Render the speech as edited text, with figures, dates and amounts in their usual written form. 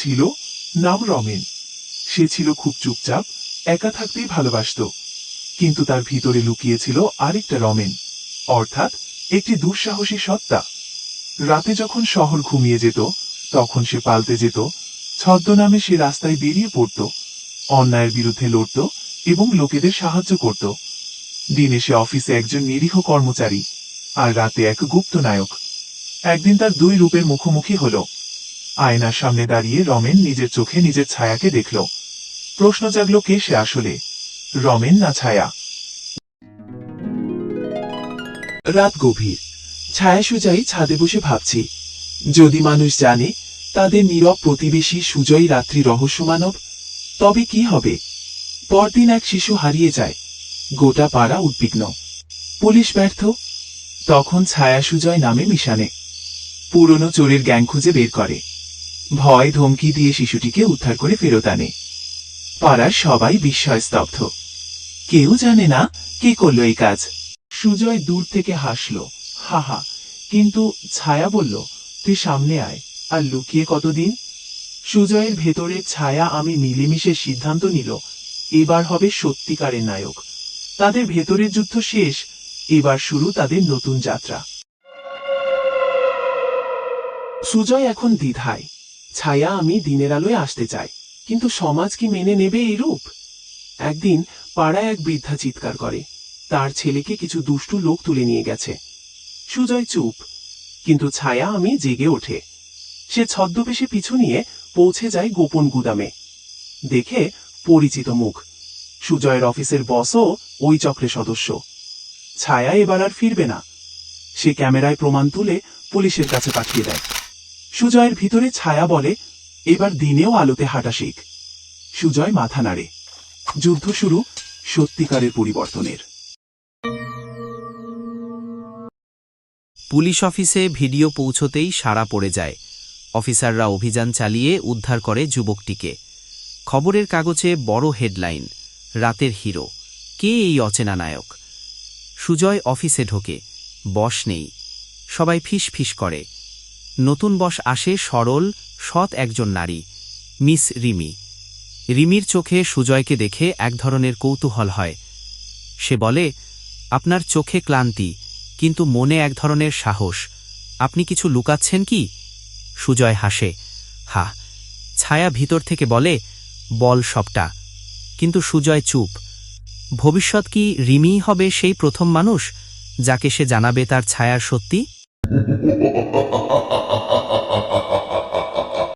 ছিল, নাম রমেন। সে ছিল খুব চুপচাপ, একা থাকতেই ভালোবাসত। কিন্তু তার ভিতরে লুকিয়েছিল আরেকটা রমেন, অর্থাৎ একটি দুঃসাহসী সত্তা। রাতে যখন শহর ঘুমিয়ে যেত, তখন সে পাল্টে যেত। ছদ্মনামে সে রাস্তায় বেরিয়ে পড়ত, অন্যায়ের বিরুদ্ধে লড়ত এবং লোকেদের সাহায্য করত। দিনে সে অফিসে একজন নিরীহ কর্মচারী, আর রাতে এক গুপ্ত নায়ক। একদিন তার দুই রূপের মুখোমুখি হল। আয়নার সামনে দাঁড়িয়ে রমেন নিজের চোখে নিজের ছায়াকে দেখল। প্রশ্ন জাগল, কে সে আসলে, রমেন না ছায়া? রাত গভীর। ছায়া সুজয় ছাদে বসে ভাবছি, যদি মানুষ জানে তাদের নীরব প্রতিবেশী সুজয় রাত্রি রহস্য মানব, তবে কি হবে? পরদিন এক শিশু হারিয়ে যায়, গোটা পাড়া উদ্বিগ্ন, পুলিশ ব্যর্থ। তখন ছায়া সুজয় নামে মিশানে, পুরনো চোরের গ্যাং খুঁজে বের করে, ভয় ধমকি দিয়ে শিশুটিকে উদ্ধার করে ফেরত আনে। পাড়ার সবাই বিস্ময় স্তব্ধ, কেউ জানে না কে করল এই কাজ। সুজয় দূর থেকে হাসল, হাহা। কিন্তু ছায়া বলল, তুই সামনে আয়, আর লুকিয়ে কতদিন? সুজয়ের ভেতরের ছায়া আমি মিলেমিশে সিদ্ধান্ত নিল, এবার হবে সত্যিকারের নায়ক। তাদের ভেতরের যুদ্ধ শেষ, এবার শুরু তাদের নতুন যাত্রা। সুজয় এখন দ্বিধায়। ছায়া আমি দিনের আলোয় আসতে চাই, কিন্তু সমাজ কি মেনে নেবে এই রূপ? একদিন পাড়ায় এক বৃদ্ধা চিৎকার করে, তার ছেলেকে কিছু দুষ্টু লোক তুলে নিয়ে গেছে। সুজয় চুপ, কিন্তু ছায়া আমি জেগে ওঠে। সে ছদ্মবেশে পিছু নিয়ে পৌঁছে যায় গোপন গুদামে। দেখে পরিচিত মুখ, সুজয়ের অফিসের বসও ওই চক্রের সদস্য। ছায়া এবার আর ফিরবে না। সে ক্যামেরায় প্রমাণ তুলে পুলিশের কাছে পাঠিয়ে দেয়। সুজয়ের ভিতরে ছায়া বলে, এবার দিনেও আলোতে হাঁটা শিখ। সুজয় মাথা নাড়ে। যুদ্ধ শুরু, সত্যিকারের পরিবর্তনের। পুলিশ অফিসে ভিডিও পৌঁছতেই সাড়া পড়ে যায়। অফিসাররা অভিযান চালিয়ে উদ্ধার করে যুবকটিকে। খবরের কাগজে বড় হেডলাইন, রাতের হিরো, কে এই অচেনা নায়ক? সুজয় অফিসে ঢোকে, বস নেই। সবাই ফিস ফিস করে। নতুন বস আসে, সরল সৎ একজন নারী, মিস রিমি। রিমির চোখে সুজয়কে দেখে এক ধরনের কৌতূহল হয়। সে বলে, আপনার চোখে ক্লান্তি, কিন্তু মনে এক ধরনের সাহস। আপনি কিছু লুকাচ্ছেন কি? সুজয় হাসে, হা। ছায়া ভিতর থেকে বলে, বল সবটা। কিন্তু সুজয় চুপ। ভবিষ্যৎ কি রিমিই হবে সেই প্রথম মানুষ যাকে সে জানাবে তার ছায়ার সত্যি?